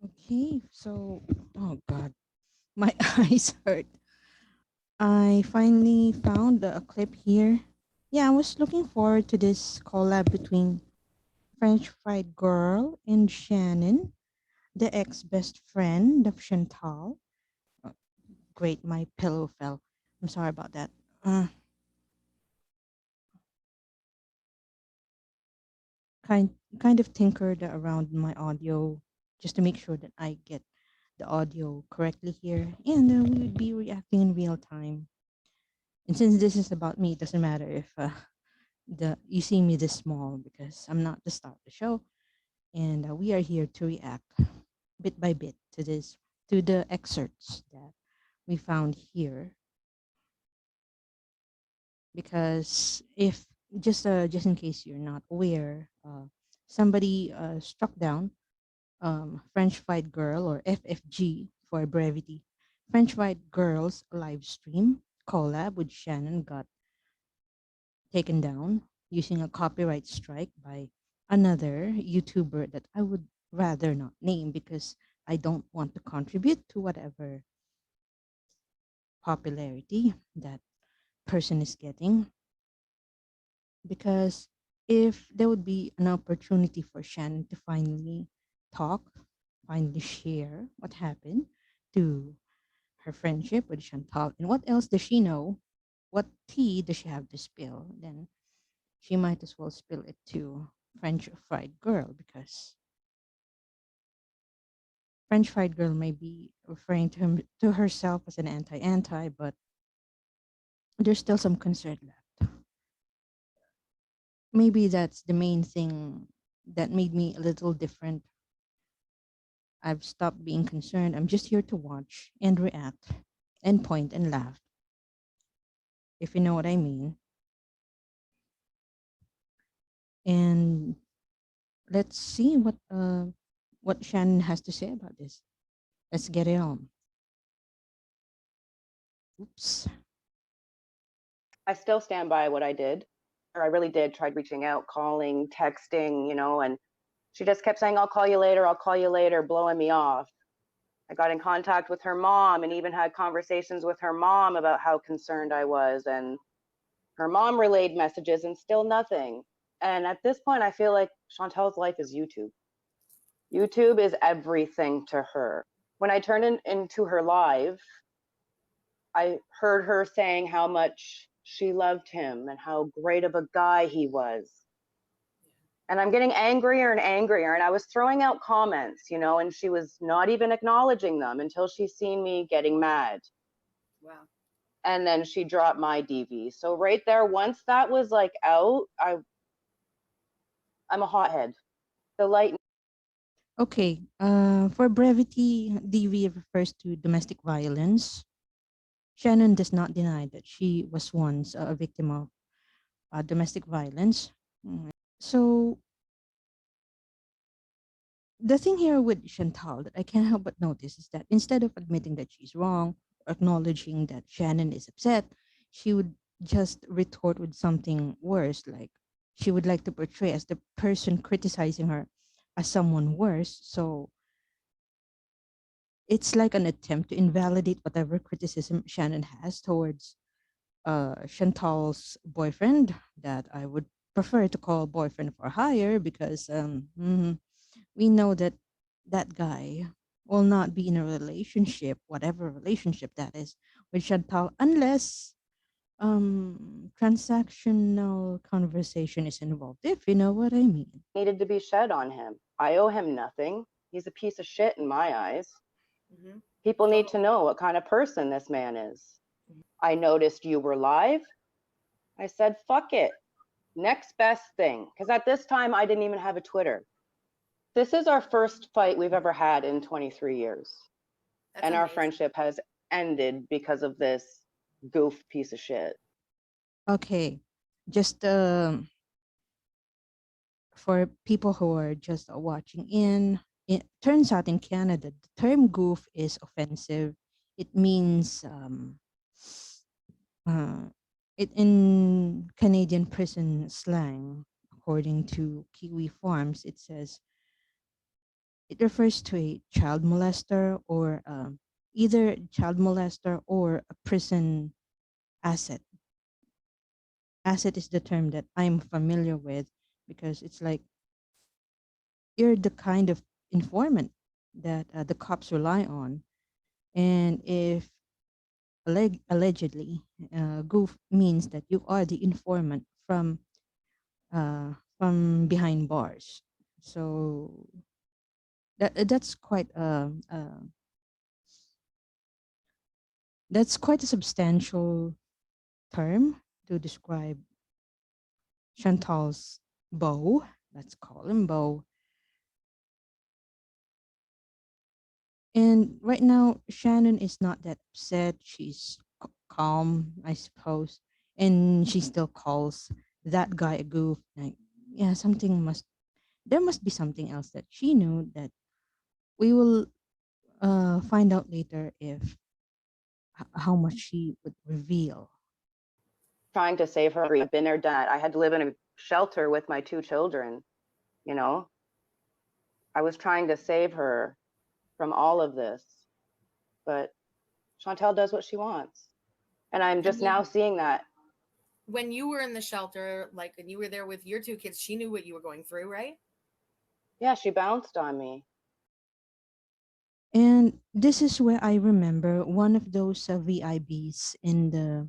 Okay, so, oh God, my eyes hurt. I finally found a clip here. Yeah, I was looking forward to this collab between French Fried Girl and Shannon, the ex-best friend of Chantal. Uh, Great, my pillow fell. I'm sorry about that. Uh, kind kind of tinkered around my audio just to make sure that I get the audio correctly here, and we would be reacting in real time. And since this is about me, it doesn't matter if the you see me this small because I'm not the star of the show, and we are here to react bit by bit to this to the excerpts that we found here. Because if just in case you're not aware, somebody struck down French Fried Girl, or FFG for brevity. French Fried Girl's live stream collab with Shannon got taken down using a copyright strike by another YouTuber that I would rather not name because I don't want to contribute to whatever popularity that person is getting. Because if there would be an opportunity for Shannon to finally talk, finally share what happened to her friendship with Chantal, and what else does she know? What tea does she have to spill? Then she might as well spill it to French Fried Girl, because French Fried Girl may be referring to herself as an anti-anti, but there's still some concern left. Maybe that's the main thing that made me a little different. I've stopped being concerned. I'm just here to watch and react and point and laugh, if you know what I mean. And let's see what Shannon has to say about this. Let's get it on. Oops. I still stand by what I did. Or I really did. Tried reaching out, calling, texting, and she just kept saying, I'll call you later, blowing me off. I got in contact with her mom and even had conversations with her mom about how concerned I was. And her mom relayed messages and still nothing. And at this point, I feel like Chantal's life is YouTube. YouTube is everything to her. When I turned into her live, I heard her saying how much she loved him and how great of a guy he was. And I'm getting angrier and angrier. And I was throwing out comments, and she was not even acknowledging them until she seen me getting mad. Wow. And then she dropped my DV. So right there, once that was like out, I'm a hothead. The light. Okay. For brevity, DV refers to domestic violence. Shannon does not deny that she was once a victim of domestic violence. Mm. So the thing here with Chantal that I can't help but notice is that instead of admitting that she's wrong, acknowledging that Shannon is upset, she would just retort with something worse, like she would like to portray as the person criticizing her as someone worse. So it's like an attempt to invalidate whatever criticism Shannon has towards Chantal's boyfriend, that I would prefer to call boyfriend for hire, because we know that that guy will not be in a relationship, whatever relationship that is, with Chantal, unless transactional conversation is involved, if you know what I mean. Needed to be shed on him. I owe him nothing. He's a piece of shit in my eyes. Mm-hmm. People need to know what kind of person this man is. I noticed you were live. I said, fuck it. Next best thing. Because at this time, I didn't even have a Twitter. This is our first fight we've ever had in 23 years. That's and amazing. Our friendship has ended because of this goof piece of shit. Okay, just for people who are just watching in, it turns out in Canada, the term goof is offensive. It means uh, it in Canadian prison slang, according to Kiwi Farms, it says It refers to a child molester or either child molester or a prison asset. Asset is the term that I'm familiar with because it's like you're the kind of informant that the cops rely on. And if allegedly, goof means that you are the informant from behind bars. So that's quite a substantial term to describe Chantal's beau. Let's call him beau. And right now, Shannon is not that upset. She's calm, I suppose, and she still calls that guy a goof. Like, yeah, there must be something else that she knew that we will find out later if how much she would reveal. Trying to save her. I've been there, done that. I had to live in a shelter with my 2 children, you know? I was trying to save her from all of this, but Chantal does what she wants. And I'm And just now seeing that. when you were in the shelter, like, and you were there with your 2 kids, she knew what you were going through, right? Yeah, she bounced on me. And this is where I remember one of those VIBs in the.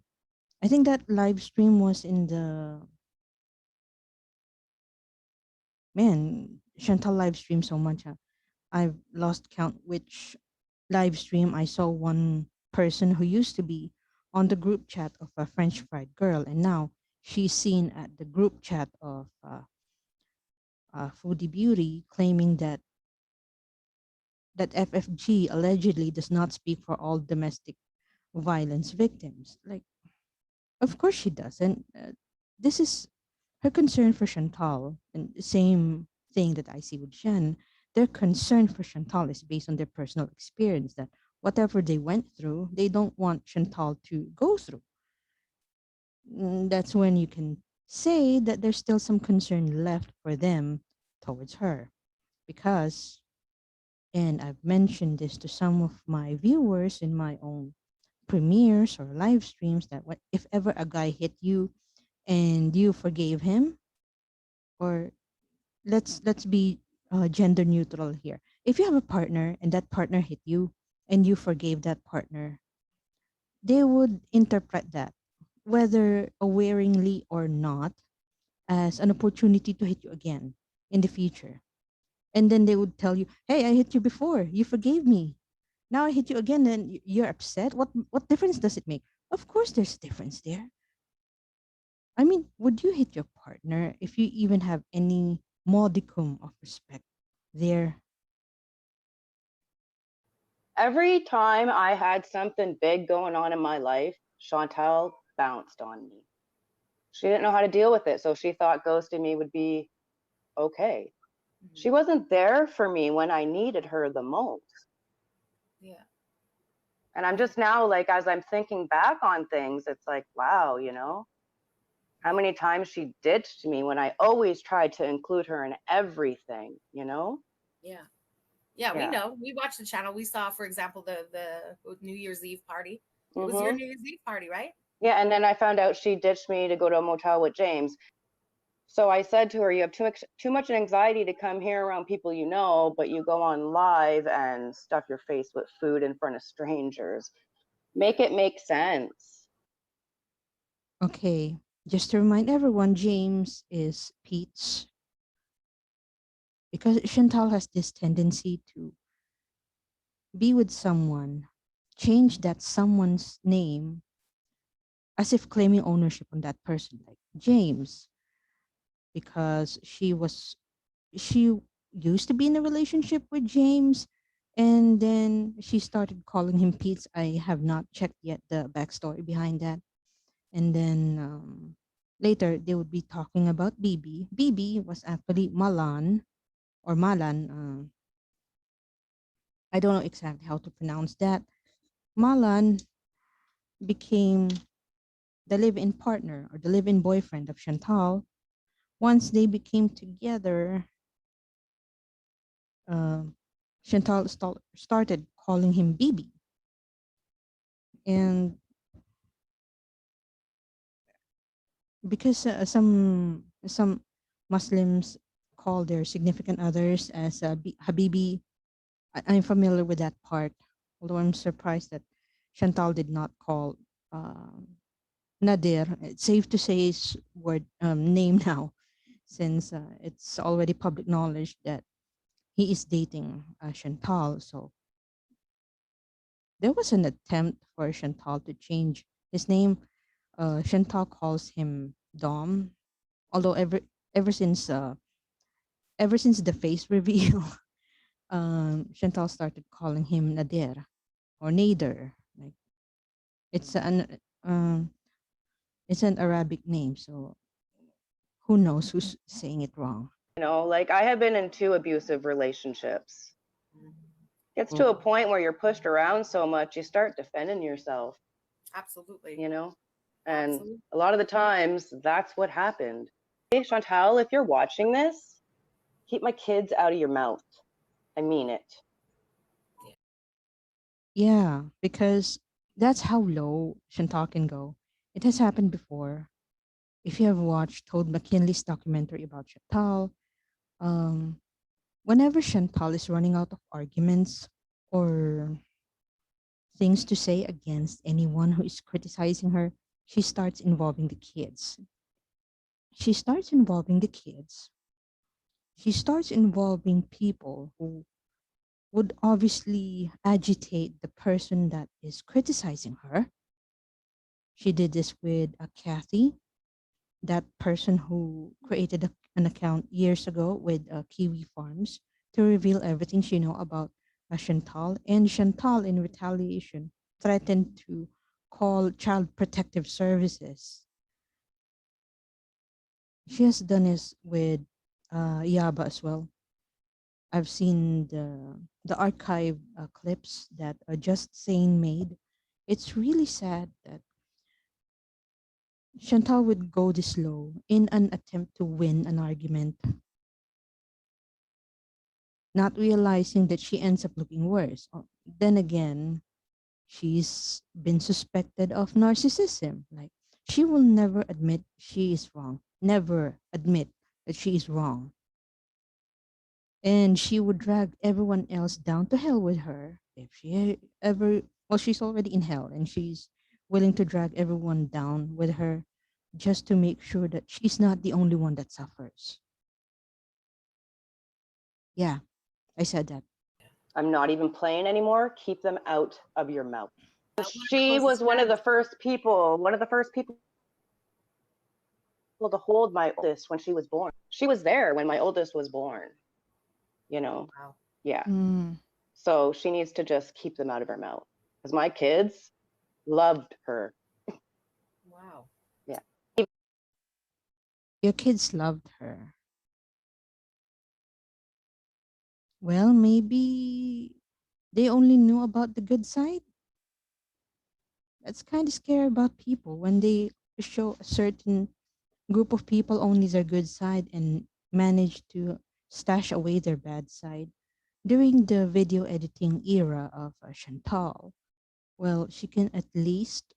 I think that live stream was in the. Man, Chantal live stream so much. I've lost count which live stream I saw one person who used to be on the group chat of a French fried girl, and now she's seen at the group chat of Foodie Beauty, claiming that FFG allegedly does not speak for all domestic violence victims. Like, of course she doesn't. This is her concern for Chantal, and the same thing that I see with Shannon. Their concern for Chantal is based on their personal experience that whatever they went through, they don't want Chantal to go through. That's when you can say that there's still some concern left for them towards her. Because, and I've mentioned this to some of my viewers in my own premieres or live streams, that what if ever a guy hit you and you forgave him, or let's be gender neutral here. If you have a partner and that partner hit you and you forgave that partner, they would interpret that, whether awareingly or not, as an opportunity to hit you again in the future. And then they would tell you, "Hey, I hit you before. You forgave me. Now I hit you again, and you're upset. What difference does it make?" Of course, there's a difference there. I mean, would you hit your partner if you even have any modicum of respect there? Every time I had something big going on in my life, Chantal bounced on me. She didn't know how to deal with it, so she thought ghosting me would be okay. She wasn't there for me when I needed her the most. Yeah. And I'm just now, like, as I'm thinking back on things, it's like, wow, how many times she ditched me when I always tried to include her in everything. Yeah. Yeah, we Yeah. know. We watched the channel. We saw, for example, the New Year's Eve party. It was your Mm-hmm. New Year's Eve party, right? Yeah, and then I found out she ditched me to go to a motel with James. So I said to her, "You have too much anxiety to come here around people you know, but you go on live and stuff your face with food in front of strangers. Make it make sense." Okay, just to remind everyone, James is Pete's, because Chantal has this tendency to be with someone, change that someone's name as if claiming ownership on that person, like James, because she used to be in a relationship with James, and then she started calling him Pete. I have not checked yet the backstory behind that. And then later they would be talking about BB. BB was actually Malan or Malan. I don't know exactly how to pronounce that. Malan became the live-in partner or the live-in boyfriend of Chantal. Once they became together, Chantal started calling him Bibi. And because some Muslims call their significant others as Habibi, I'm familiar with that part. Although I'm surprised that Chantal did not call Nadir. It's safe to say his word name now, since it's already public knowledge that he is dating Chantal. So there was an attempt for Chantal to change his name. Chantal calls him Dom, although ever since the face reveal, Chantal started calling him Nadir or Nader. Like it's um, it's an Arabic name, so who knows who's saying it wrong. You know, like I have been in 2 abusive relationships. Gets to a Oh, point where you're pushed around so much, you start defending yourself, Absolutely. you know? And Absolutely. a lot of the times, that's what happened. Hey, Chantal, if you're watching this, keep my kids out of your mouth. I mean it. yeah, because that's how low Chantal can go. It has happened before. If you have watched Todd McKinley's documentary about Chantal, um, whenever Chantal is running out of arguments or things to say against anyone who is criticizing her, she starts involving the kids. She starts involving the kids. She starts involving people who would obviously agitate the person that is criticizing her. She did this with Kathy, that person who created an account years ago with Kiwi Farms to reveal everything she know about Chantal. And Chantal, in retaliation, threatened to call Child Protective Services. She has done this with Yaba as well. I've seen the archive clips that Just Saying made. It's really sad that Chantal would go this low in an attempt to win an argument, not realizing that she ends up looking worse. Then again, she's been suspected of narcissism. Like, she will never admit she is wrong, never admit that she is wrong. And she would drag everyone else down to hell with her if she ever, well, she's already in hell and she's willing to drag everyone down with her just to make sure that she's not the only one that suffers. Yeah, I said that. I'm not even playing anymore. Keep them out of your mouth. She was closest one of the friends. first people to hold my oldest when she was born. She was there when my oldest was born, you know? Wow. Yeah. Mm, So she needs to just keep them out of her mouth. Because my kids loved her. Wow. Yeah. your kids loved her. Well, maybe they only knew about the good side. That's kind of scary about people when they show a certain group of people only their good side and manage to stash away their bad side. During the video editing era of Chantal, well, she can at least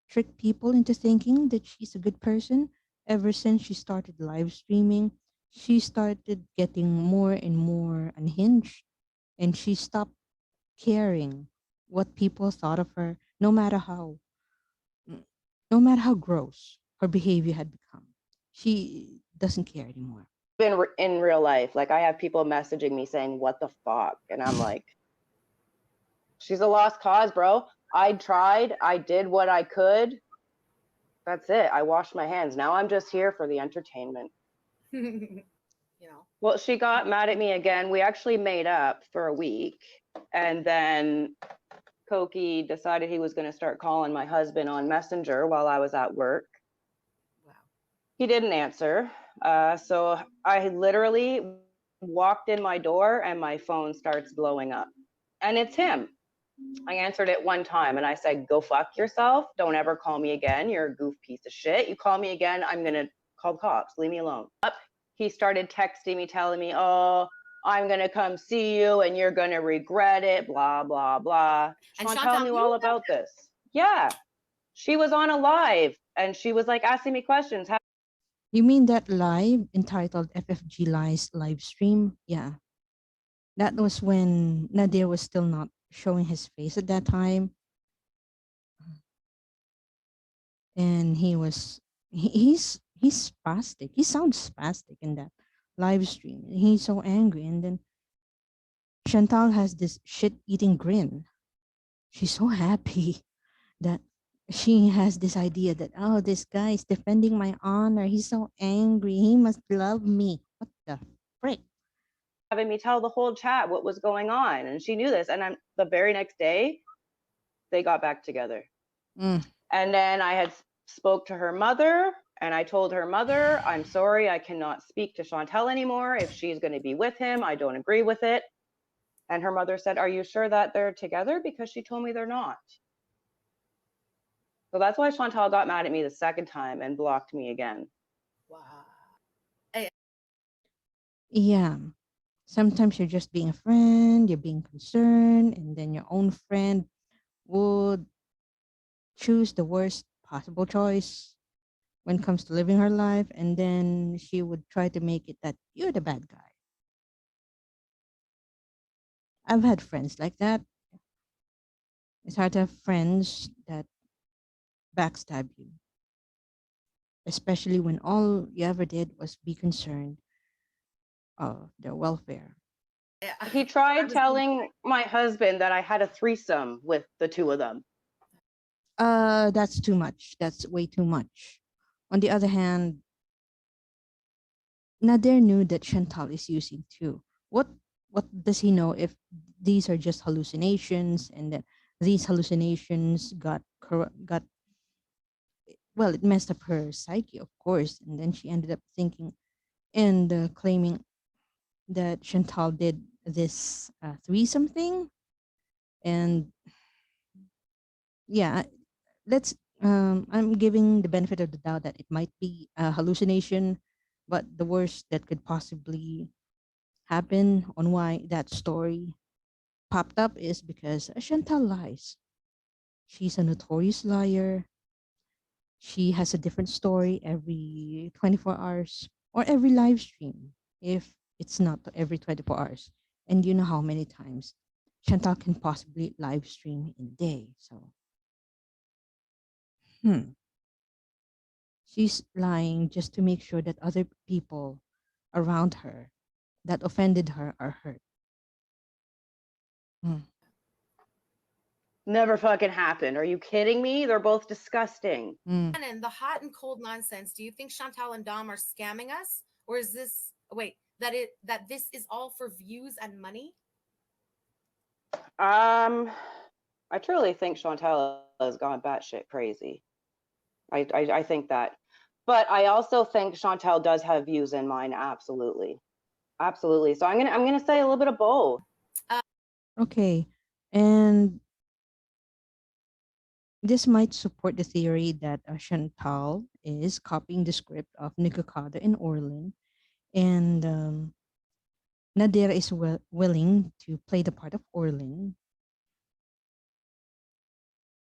trick people into thinking that she's a good person. Ever since she started live streaming, she started getting more and more unhinged, and she stopped caring what people thought of her, mm, no matter how gross her behavior had become. She doesn't care anymore. Been in real life, like I have people messaging me saying, "What the fuck?" And I'm like, she's a lost cause, bro. I tried. I did what I could. That's it. I washed my hands. Now I'm just here for the entertainment. You know. Well, she got mad at me again. We actually made up for a week. And then Koki decided he was going to start calling my husband on Messenger while I was at work. Wow. He didn't answer. So I literally walked in my door and my phone starts blowing up. And it's him. I answered it one time and I said, "Go fuck yourself. Don't ever call me again. You're a goof piece of shit. You call me again, I'm going to call the cops. Leave me alone." He started texting me, telling me, "Oh, I'm going to come see you and you're going to regret it, blah, blah, blah. And Chantal Chantal knew knew all about about this. Yeah. She was on a live and she was like asking me questions. You mean that live entitled FFG Lies live stream? Yeah. That was when Nadir was still not showing his face at that time. And he's spastic. He sounds spastic in that live stream. He's so angry. And then Chantal has this shit eating grin. She's so happy that she has this idea that, oh, this guy is defending my honor. He's so angry. He must love me. What the frick? Having me tell the whole chat what was going on. And she knew this. And the very next day, they got back together. Mm. And then I had spoke to her mother and I told her mother, I'm sorry, I cannot speak to Chantal anymore. If she's going to be with him, I don't agree with it. And her mother said, are you sure that they're together? Because she told me they're not. So that's why Chantal got mad at me the second time and blocked me again. Wow. Yeah. Sometimes you're just being a friend, you're being concerned, and then your own friend would choose the worst possible choice when it comes to living her life, and then she would try to make it that you're the bad guy. I've had friends like that. It's hard to have friends that backstab you, especially when all you ever did was be concerned of their welfare. Yeah. He tried telling my husband that I had a threesome with the two of them. That's too much. That's way too much. On the other hand, Nader knew that Chantal is using too. What does he know if these are just hallucinations and that these hallucinations got well, it messed up her psyche, of course, and then she ended up thinking and claiming that Chantal did this threesome thing, and yeah, let's. I'm giving the benefit of the doubt that it might be a hallucination, but the worst that could possibly happen on why that story popped up is because Chantal lies. She's a notorious liar. She has a different story every 24 hours or every live stream if it's not every 24 hours. And you know how many times Chantal can possibly live stream in a day. So, she's lying just to make sure that other people around her that offended her are hurt. Hmm. Never fucking happened. Are you kidding me? They're both disgusting. And the hot and cold nonsense. Do you think Chantal and Dom are scamming us, or is this that this is all for views and money? I truly think Chantal has gone batshit crazy. I think that, but I also think Chantal does have views in mind. Absolutely, absolutely. So I'm gonna say a little bit of both. Okay. And this might support the theory that Chantal is copying the script of Nikocado in Orlin, and Nadir is willing to play the part of Orlin.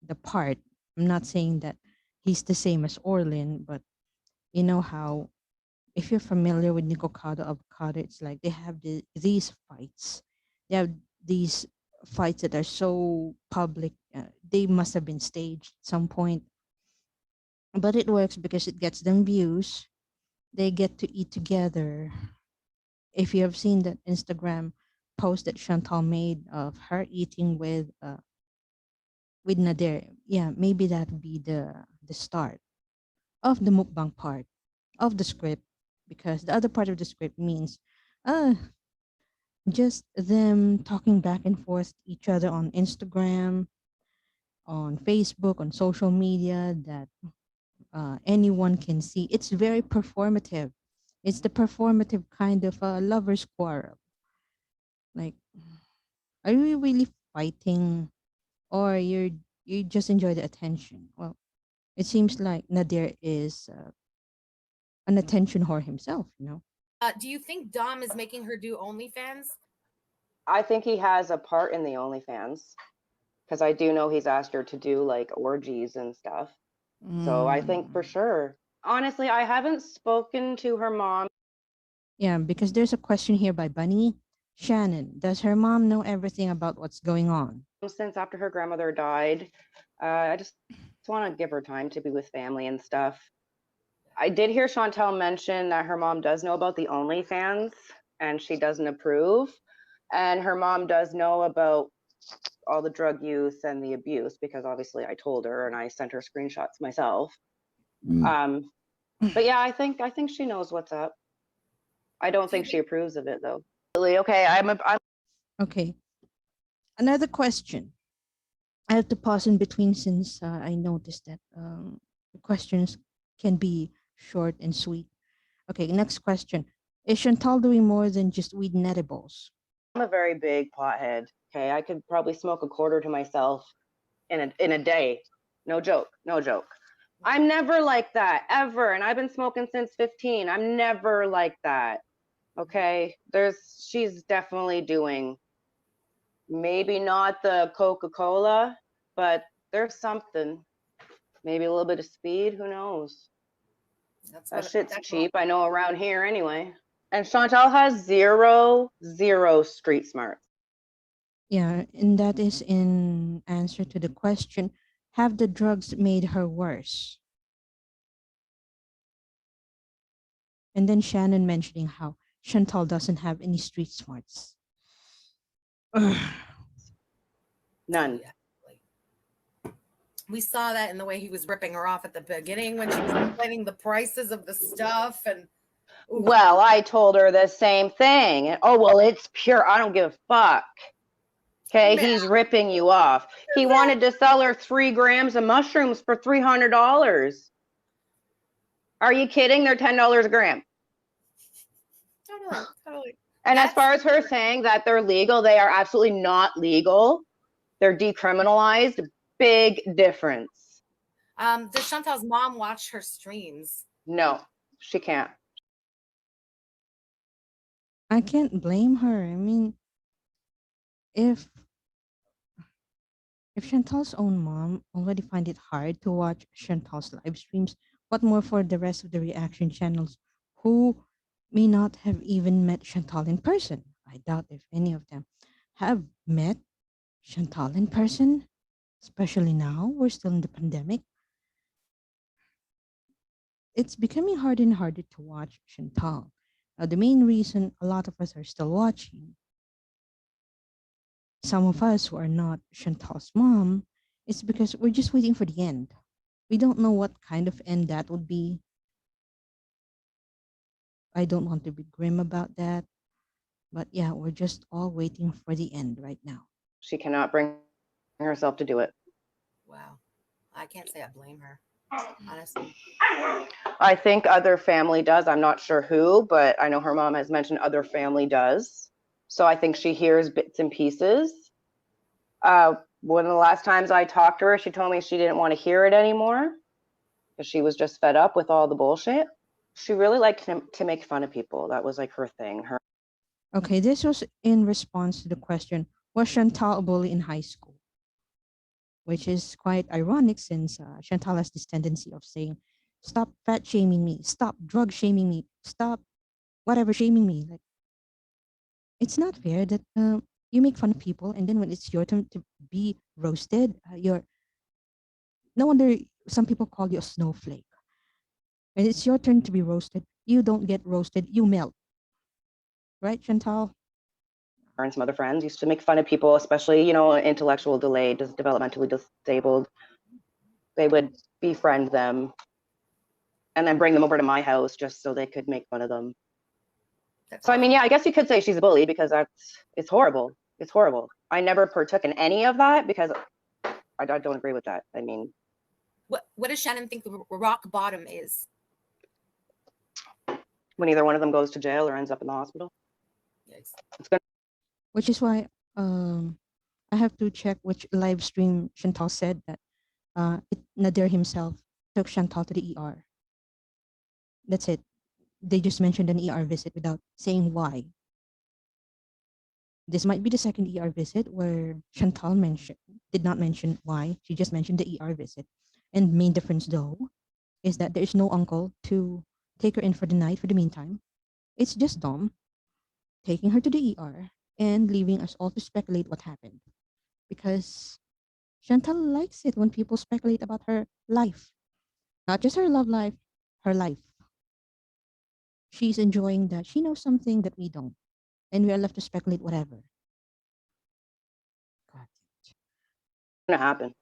The part, I'm not saying that he's the same as Orlin, but you know how, if you're familiar with Nikocado, Avocado, it's like they have these fights. They have these fights that are so public. They must have been staged at some point, but it works because it gets them views. They get to eat together. If you have seen that Instagram post that Chantal made of her eating with Nader, yeah, maybe that would be the start of the mukbang part of the script, because the other part of the script means uh just them talking back and forth to each other on Instagram, on Facebook, on social media that anyone can see. It's very performative. It's the performative kind of lover's quarrel. Like, are you really fighting, or you just enjoy the attention? Well, it seems like Nadir is an attention whore himself. Do you think Dom is making her do OnlyFans? I think he has a part in the OnlyFans because I do know he's asked her to do like orgies and stuff. So I think for sure. Honestly, I haven't spoken to her mom. Yeah, because there's a question here by Bunny. Shannon, does her mom know everything about what's going on? Since after her grandmother died. I just want to give her time to be with family and stuff. I did hear Chantal mention that her mom does know about the OnlyFans and she doesn't approve. And her mom does know about all the drug use and the abuse because obviously I told her and I sent her screenshots myself. But yeah, I think she knows what's up. I don't think she approves of it though. Okay, I'm Okay. Another question. I have to pause in between since I noticed that the questions can be short and sweet. Okay, next question. Is Chantal doing more than just weed and edibles? I'm a very big pothead. Okay, I could probably smoke a quarter to myself in a day. No joke. No joke. I'm never like that ever, and I've been smoking since 15. I'm never like that. Okay, she's definitely doing maybe not the Coca-Cola, but there's something. Maybe a little bit of speed. Who knows? That shit's cheap. I know around here anyway. And Chantal has zero street smarts. Yeah, and that is in answer to the question, have the drugs made her worse? And then Shannon mentioning how Chantal doesn't have any street smarts. None. We saw that in the way he was ripping her off at the beginning when she was complaining the prices of the stuff. And well, I told her the same thing. Oh, well, it's pure. I don't give a fuck. Okay, he's ripping you off. He wanted to sell her 3 grams of mushrooms for $300. Are you kidding? They're $10 a gram. Totally. And as far as her saying that they're legal, they are absolutely not legal. They're decriminalized. Big difference. Does Chantal's mom watch her streams? No, she can't. I can't blame her. I mean, if Chantal's own mom already find it hard to watch Chantal's live streams, what more for the rest of the reaction channels who may not have even met Chantal in person? I doubt if any of them have met Chantal in person, especially now we're still in the pandemic. It's becoming harder and harder to watch Chantal. The main reason a lot of us are still watching, some of us who are not Chantal's mom, is because we're just waiting for the end. We don't know what kind of end that would be. I don't want to be grim about that. But yeah, we're just all waiting for the end right now. She cannot bring herself to do it. Wow. I can't say I blame her, honestly. I think other family does. I'm not sure who, but I know her mom has mentioned other family does. So I think she hears bits and pieces. One of the last times I talked to her, she told me she didn't want to hear it anymore because she was just fed up with all the bullshit. She really liked to make fun of people. That was like her thing. Okay, this was in response to the question, was Chantal a bully in high school? Which is quite ironic since Chantal has this tendency of saying, stop fat shaming me, stop drug shaming me, stop whatever shaming me. Like, it's not fair that you make fun of people and then when it's your turn to be roasted, you're no wonder some people call you a snowflake. When it's your turn to be roasted, you don't get roasted, you melt. Right, Chantal? Her and some other friends used to make fun of people, especially, you know, intellectual delayed, just developmentally disabled. They would befriend them and then bring them over to my house just so they could make fun of them. So, I mean, yeah, I guess you could say she's a bully because it's horrible. It's horrible. I never partook in any of that because I don't agree with that. I mean, what does Shannon think the rock bottom is? When either one of them goes to jail or ends up in the hospital. Yes. Which is why I have to check which live stream Chantal said that Nadir himself took Chantal to the ER. That's it. they just mentioned an ER visit without saying why. This might be the second ER visit where Chantal did not mention why. She just mentioned the ER visit. And main difference though is that there is no uncle to take her in for the night for the meantime. It's just Dom taking her to the ER and leaving us all to speculate what happened. Because Chantal likes it when people speculate about her life. Not just her love life, her life. She's enjoying that. She knows something that we don't. And we are left to speculate whatever. God. Gonna happen.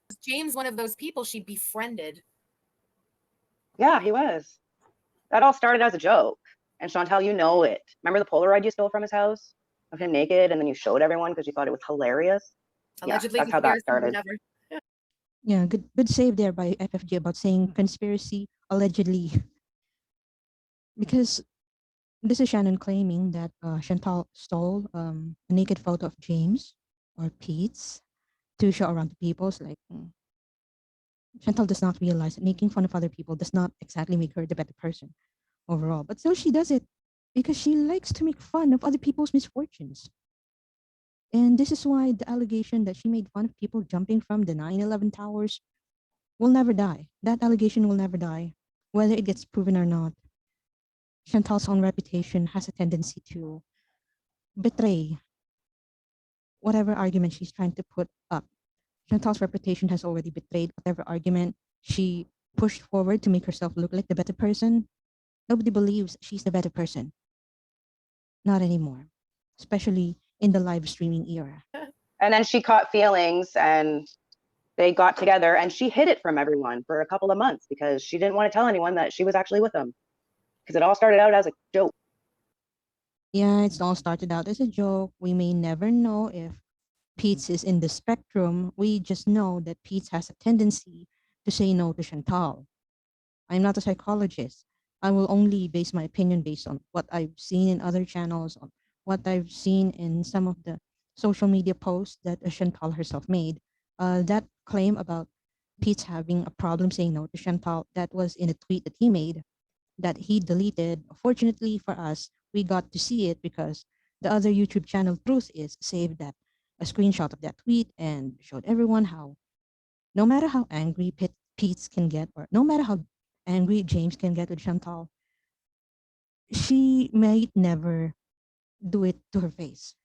Was James one of those people she befriended? Yeah, he was. That all started as a joke. And Chantal, you know it. Remember the Polaroid you stole from his house of him naked, and then you showed everyone because you thought it was hilarious? Allegedly, yeah, that's how that started. whatever. Yeah, good save there by FFG about saying conspiracy allegedly. Because this is Shannon claiming that Chantal stole a naked photo of James or Pete's to show around to people. It's like Chantal does not realize that making fun of other people does not exactly make her the better person overall. But still, she does it because she likes to make fun of other people's misfortunes. And this is why the allegation that she made fun of people jumping from the 9/11 towers will never die. That allegation will never die, whether it gets proven or not. Chantal's own reputation has a tendency to betray whatever argument she's trying to put up. Chantal's reputation has already betrayed whatever argument she pushed forward to make herself look like the better person. Nobody believes she's the better person. Not anymore, especially in the live streaming era. And then she caught feelings and they got together, and she hid it from everyone for a couple of months because she didn't want to tell anyone that she was actually with him, because it all started out as a joke. Yeah, it's all started out as a joke. We may never know if Pete's is in the spectrum. We just know that Pete's has a tendency to say no to Chantal. I'm not a psychologist. I will only base my opinion based on what I've seen in other channels, on what I've seen in some of the social media posts that Chantal herself made. That claim about Pete's having a problem saying no to Chantal, that was in a tweet that he made that he deleted. Fortunately for us, we got to see it because the other YouTube channel, Truth Is, saved that a screenshot of that tweet and showed everyone how no matter how angry Pete's can get, or no matter how angry James can get with Chantal, she might never do it to her face.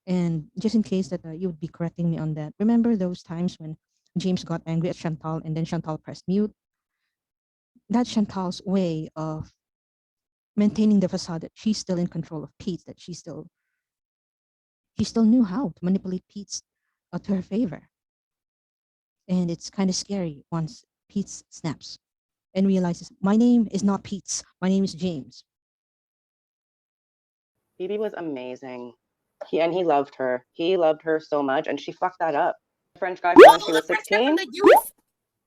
And just in case that you would be correcting me on that, remember those times when James got angry at Chantal and then Chantal pressed mute? That's Chantal's way of maintaining the facade that she's still in control of Pete, that she still knew how to manipulate Pete to her favor. And it's kind of scary once Pete snaps and realizes my name is not Pete's, my name is James. Phoebe was amazing. He loved her. He loved her so much, and she fucked that up. French guy from when she was 16. The youth. Oh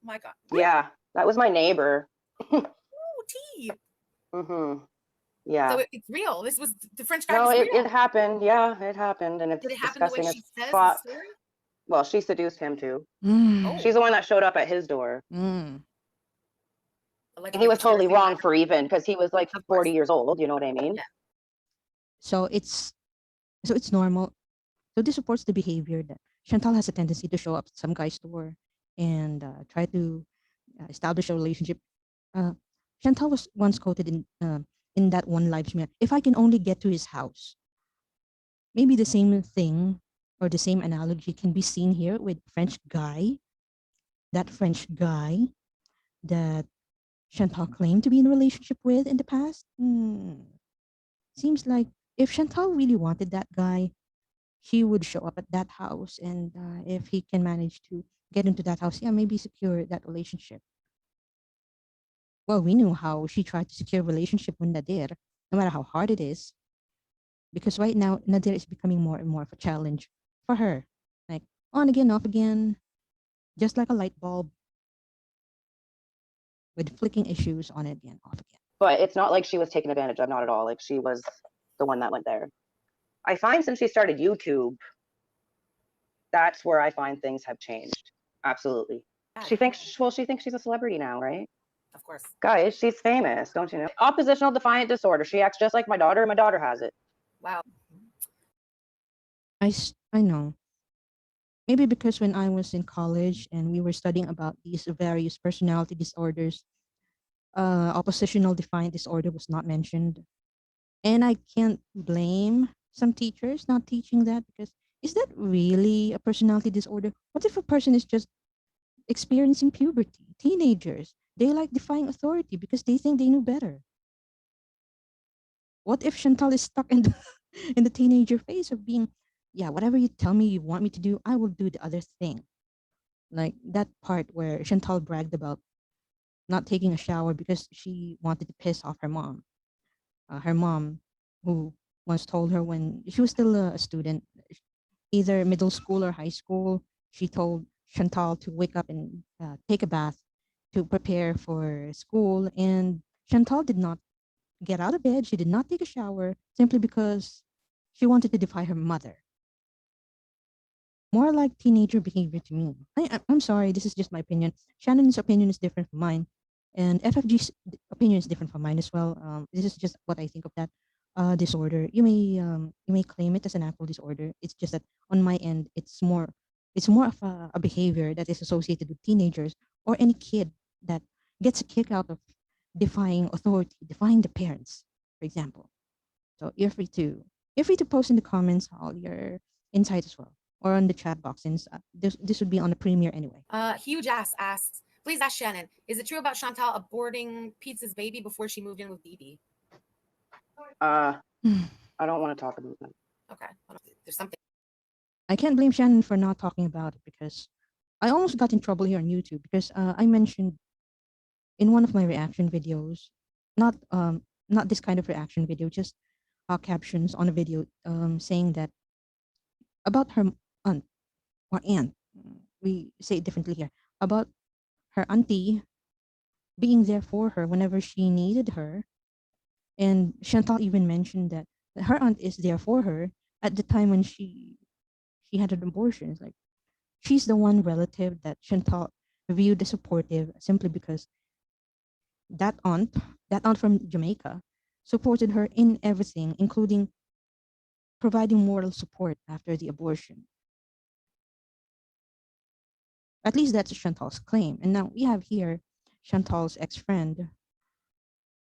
my God. Yeah, that was my neighbor. Ooh, tea. Yeah. So it's real. This was the French guy. No, Was real. it happened. Yeah, it happened, and it's Did it happen the way disgusting she as says fuck. the story? Well, she seduced him too. Oh. She's the one that showed up at his door. Mm. And he was totally wrong for even, because he was like 40 years old. You know what I mean? Yeah. So it's normal. So this supports the behavior that Chantal has a tendency to show up at some guy's door and try to establish a relationship. Chantal was once quoted in that one live stream, "If I can only get to his house." Maybe the same thing or the same analogy can be seen here with French guy. That French guy that Chantal claimed to be in a relationship with in the past. Seems like if Chantal really wanted that guy, he would show up at that house, and if he can manage to get into that house, yeah, maybe secure that relationship. Well, we knew how she tried to secure a relationship with Nadir, no matter how hard it is, because right now Nadir is becoming more and more of a challenge for her, like on again, off again, just like a light bulb with flicking issues on again, off again. But it's not like she was taken advantage of, not at all. Like, she was the one that went there. I find since she started YouTube, that's where I find things have changed. Absolutely. She thinks she's a celebrity now, right? Of course. Guys, she's famous, don't you know? Oppositional defiant disorder. She acts just like my daughter, and my daughter has it. Wow. I know. Maybe because when I was in college and we were studying about these various personality disorders, oppositional defiant disorder was not mentioned. And I can't blame some teachers not teaching that, because is that really a personality disorder? What if a person is just experiencing puberty? Teenagers, they like defying authority because they think they know better. What if Chantal is stuck in the, in the teenager phase of being, yeah, whatever you tell me you want me to do, I will do the other thing. Like that part where Chantal bragged about not taking a shower because she wanted to piss off her mom. Her mom, who once told her when she was still a student, either middle school or high school, she told Chantal to wake up and take a bath to prepare for school. And Chantal did not get out of bed. She did not take a shower simply because she wanted to defy her mother. More like teenager behavior to me. I'm sorry, this is just my opinion. Shannon's opinion is different from mine, and FFG's opinion is different from mine as well. This is just what I think of that disorder. You may claim it as an actual disorder. It's just that on my end, it's more of a behavior that is associated with teenagers or any kid that gets a kick out of defying authority, defying the parents, for example. So you're free to post in the comments all your insights as well, or on the chat box, since this would be on the premiere anyway. Huge ass asks, please ask Shannon, is it true about Chantal aborting Pizza's baby before she moved in with BB? I don't want to talk about that. Okay, there's something. I can't blame Shannon for not talking about it, because I almost got in trouble here on YouTube because I mentioned in one of my reaction videos, not not this kind of reaction video, just captions on a video saying that about her aunt or aunt. We say it differently here, about her auntie being there for her whenever she needed her. And Chantal even mentioned that her aunt is there for her at the time when she had an abortion. It's like she's the one relative that Chantal viewed as supportive simply because that aunt, that aunt from Jamaica, supported her in everything, including providing moral support after the abortion. At least that's Chantal's claim. And now we have here Chantal's ex-friend,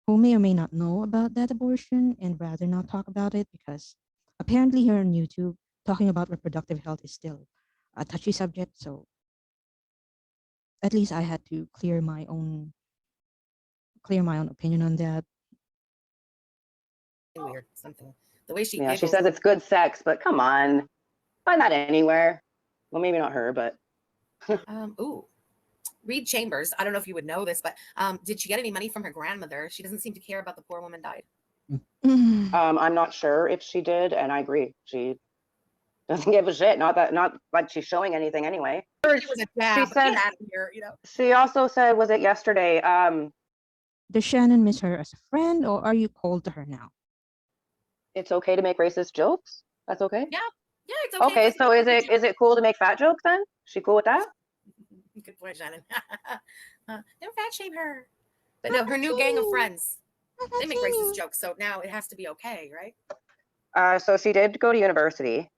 who may or may not know about that abortion and rather not talk about it, because apparently here on YouTube, talking about reproductive health is still a touchy subject. So at least I had to clear my own opinion on that. Weird, something. The way she Yeah, giggles. she says it's good sex, but come on, find that anywhere. Well, maybe not her, but Ooh, Reed Chambers. I don't know if you would know this, but did she get any money from her grandmother? She doesn't seem to care about the poor woman died. I'm not sure if she did, and I agree. She doesn't give a shit. Not like she's showing anything anyway. It was a jab. She said, Get out of here, you know. She also said, was it yesterday? Does Shannon miss her as a friend, or are you cold to her now? It's okay to make racist jokes. That's okay. Yeah, it's okay. Okay, so is it cool to make fat jokes then? She cool with that? Good point, Shannon. Don't fat shame her. But no, her new gang of friends, they make racist jokes, so now it has to be okay, right? So she did go to university.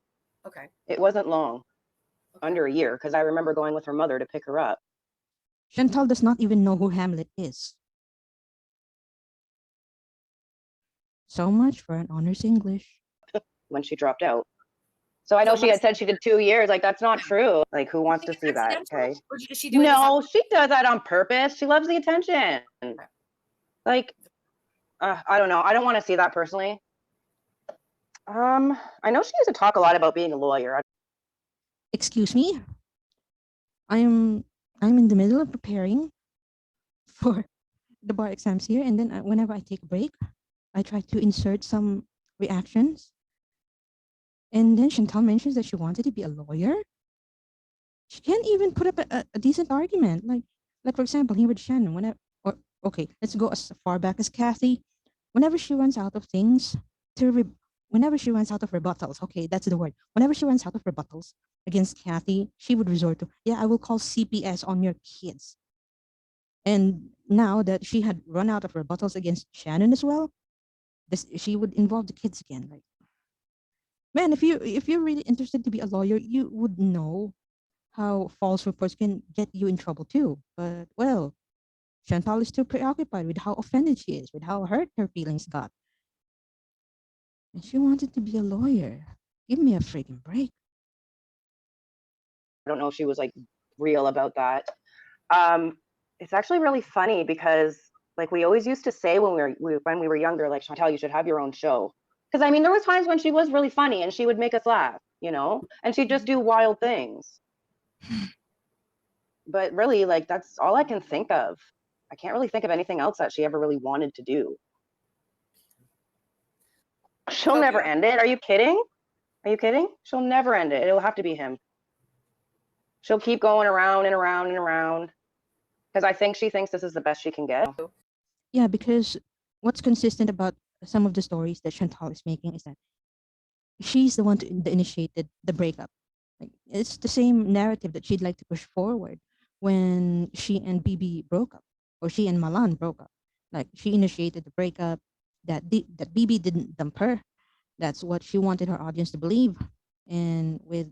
Okay. It wasn't long, under a year, because I remember going with her mother to pick her up. Chantal does not even know who Hamlet is. So much for an honors English. When she dropped out. So I know she had said she did 2 years. Like, that's not true. Like, who wants to see that? Okay. Or does she do No, she does that on purpose. She loves the attention. Like, I don't know. I don't want to see that personally. I know she used to talk a lot about being a lawyer. Excuse me? I'm in the middle of preparing for the bar exams here, and then whenever I take a break, I try to insert some reactions. And then Chantal mentions that she wanted to be a lawyer. She can't even put up a decent argument. Like for example, here with Shannon, okay, let's go as far back as Kathy. Whenever she runs out of things whenever she runs out of rebuttals, okay, that's the word. Whenever she runs out of rebuttals against Kathy, she would resort to, yeah, I will call CPS on your kids. And now that she had run out of rebuttals against Shannon as well, she would involve the kids again. Like, man, if you're really interested to be a lawyer, you would know how false reports can get you in trouble too. But well, Chantal is too preoccupied with how offended she is, with how hurt her feelings got. And she wanted to be a lawyer. Give me a freaking break. I don't know if she was like real about that. It's actually really funny because like we always used to say when we were younger, like, Chantal, you should have your own show. Because I mean, there was times when she was really funny and she would make us laugh, you know, and she'd just do wild things. But really, like, that's all I can think of. I can't really think of anything else that she ever really wanted to do. She'll never end it. Are you kidding? Are you kidding? She'll never end it. It'll have to be him. She'll keep going around and around and around because I think she thinks this is the best she can get. Yeah, because what's consistent about some of the stories that Chantal is making is that she's the one that initiated the breakup. Like, it's the same narrative that she'd like to push forward when she and BB broke up, or she and Malan broke up. Like, she initiated the breakup, that BB didn't dump her. That's what she wanted her audience to believe. And with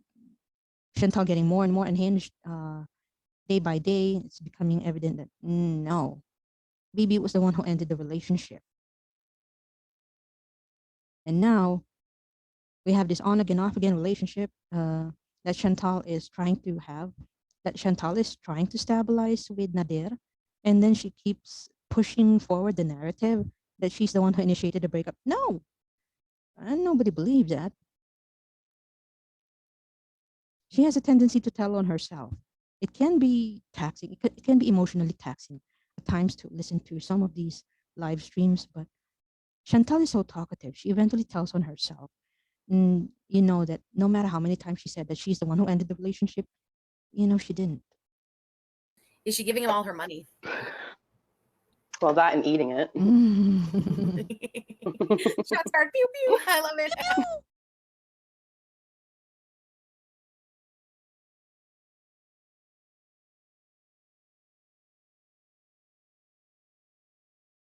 Chantal getting more and more unhinged day by day, it's becoming evident that no, BB was the one who ended the relationship. And now we have this on again, off again relationship that Chantal is trying to have, that Chantal is trying to stabilize with Nadir. And then she keeps pushing forward the narrative that she's the one who initiated the breakup. No, and nobody believes that. She has a tendency to tell on herself. It can be taxing, it can be emotionally taxing at times to listen to some of these live streams, but Chantal is so talkative. She eventually tells on herself. You know that no matter how many times she said that she's the one who ended the relationship, she didn't. Is she giving him all her money? Well, that and eating it. Shots fired. Pew pew. I love it.